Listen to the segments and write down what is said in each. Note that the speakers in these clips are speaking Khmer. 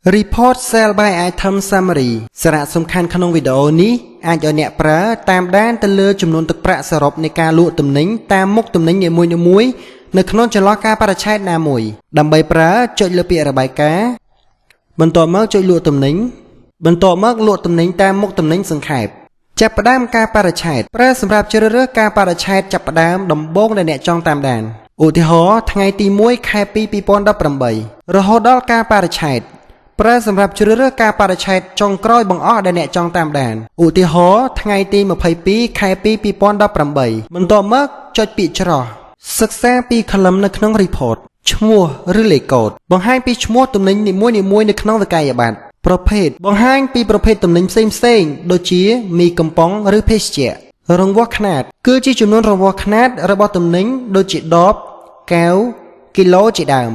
Report Sell by Item Summary សារៈសំខាន់ក្នុងវីដេអូនេះអាចឲ្យអ្នកប្រើតាមដានទៅលើចំនួនទឹកប្រាក់សរុបនៃការលក់ទំនិញតាមមុខទំនិញនីមួយៗនៅក្នុងចន្លោះកាលបរិច្ឆេទណាមួយដើម្បីប្រើចុចលើពាក្យរបាយការណ៍បន្ទាប់មកចុចលក់ទំនិញបន្ទាប់មកលក់ទំនិញតាមមុខទំនិញសង្ខេបចាប់ផ្ដើមកាលបរិច្ឆេទប្រើសម្រាប់ជ្រើសរើសកាលបរិច្ឆេទចាប់ផ្ដើមដំបូងដែលអ្នកចង់តាមដានឧទាហរណ៍ថ្ងៃទី1ខែ2 2018រហូតដល់កាលបរិច្ឆេទប្រើសម្រាប់ជ្រើសរើសកាលបរិច្ឆេទចុងក្រោយបង្អស់ដែលអ្នកចង់តាមដានឧទាហរណ៍ថ្ងៃទី22ខែ2 2018បន្ទាប់មកចុចពាក្យច្រោះសិក្សាពី column នៅក្នុង report ឈ្មោះឬលេខកូដបង្ហាញពីឈ្មោះទំនិញនីមួយៗនៅក្នុងវិក័យប័ត្រប្រភេទបង្ហាញពីប្រភេទទំនិញផ្សេងៗដូចជាមីកំប៉ុងឬភេសជ្ជៈរង្វាស់ខ្នាតគឺជាចំនួនរង្វាស់ខ្នាតរបស់ទំនិញដូចជាដបកែវគីឡូជាដើម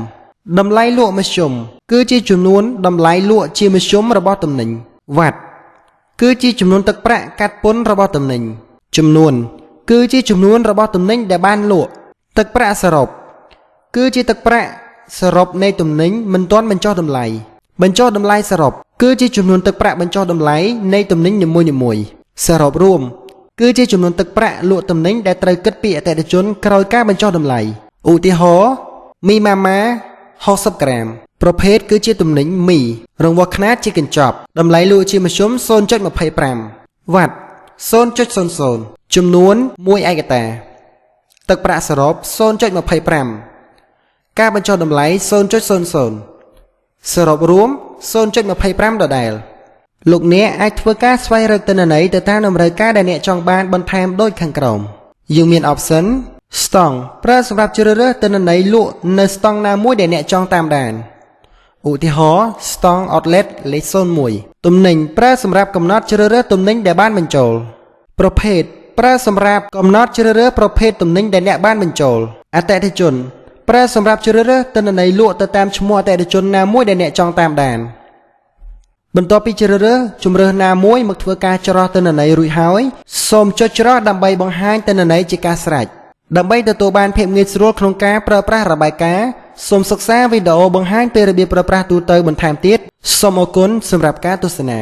តម្លៃលក់មធ្យមគឺជាចំនួនតម្លៃលក់ជាមធ្យមរបស់ទំនិញវ៉ាត់គឺជាចំនួនទឹកប្រាក់កាត់ពន្ធរបស់ទំនិញចំនួនគឺជាចំនួនរបស់ទំនិញដែលបានលក់ទឹកប្រាក់សរុបគឺជាទឹកប្រាក់សរុបនៃទំនិញមិនទាន់បញ្ចុះតម្លៃបញ្ចុះតម្លៃសរុបគឺជាចំនួនទឹកប្រាក់បញ្ចុះតម្លៃនៃទំនិញនីមួយៗសរុបរួមគឺជាចំនួនទឹកប្រាក់លក់ទំនិញដែលត្រូវគិតពីអតិថិជនក្រោយការបញ្ចុះតម្លៃឧទាហរណ៍មីម៉ាម៉ា60ក្រាមប្រភេទគឺជាទំនិញមីរង្វាស់ខ្នាតជាកញ្ចប់តម្លៃលក់ជាមធ្យម 0.25 វ៉ាត់ 0.00 ចំនួន1ឯកតាទឹកប្រាក់សរុប 0.25 ការបញ្ចុះតម្លៃ 0.00 សរុបរួម 0.25 ដដែលលោកអ្នកអាចធ្វើការស្វែងរកទិន្នន័យទៅតាមតម្រូវការដែលអ្នកចង់បានបន្ថែមដូចខាងក្រោមយើងមាន option ស្តង់ប្រើសម្រាប់ជ្រើសរើសទិន្នន័យលក់នៅស្តង់ណាមួយដែលអ្នកចង់តាមដានឧទាហរណ៍ស្តង់ outlet លេខ01ទំនិញប្រើសម្រាប់កំណត់ជ្រើសរើសទំនិញដែលបានបញ្ចូលប្រភេទប្រើសម្រាប់កំណត់ជ្រើសរើសប្រភេទទំនិញដែលអ្នកបានបញ្ចូលអតិថិជនប្រើសម្រាប់ជ្រើសរើសទិន្នន័យលក់ទៅតាមឈ្មោះអតិថិជនណាមួយដែលអ្នកចង់តាមដានបន្ទាប់ពីជ្រើសរើសជម្រើសណាមួយមកធ្វើការច្រោះទិន្នន័យរួចហើយសូមចុចច្រោះដើម្បីបង្ហាញទិន្នន័យជាការស្រេចដើម្បីទទួលបានភាពងាយស្រួលក្នុងការប្រើប្រាស់របាយការណ៍សូមសិក្សាវីដេអូបង្ហាញពីរបៀបប្រើប្រាស់ទូទៅបន្ថែមទៀតសូមអរគុណសម្រាប់ការទស្សនា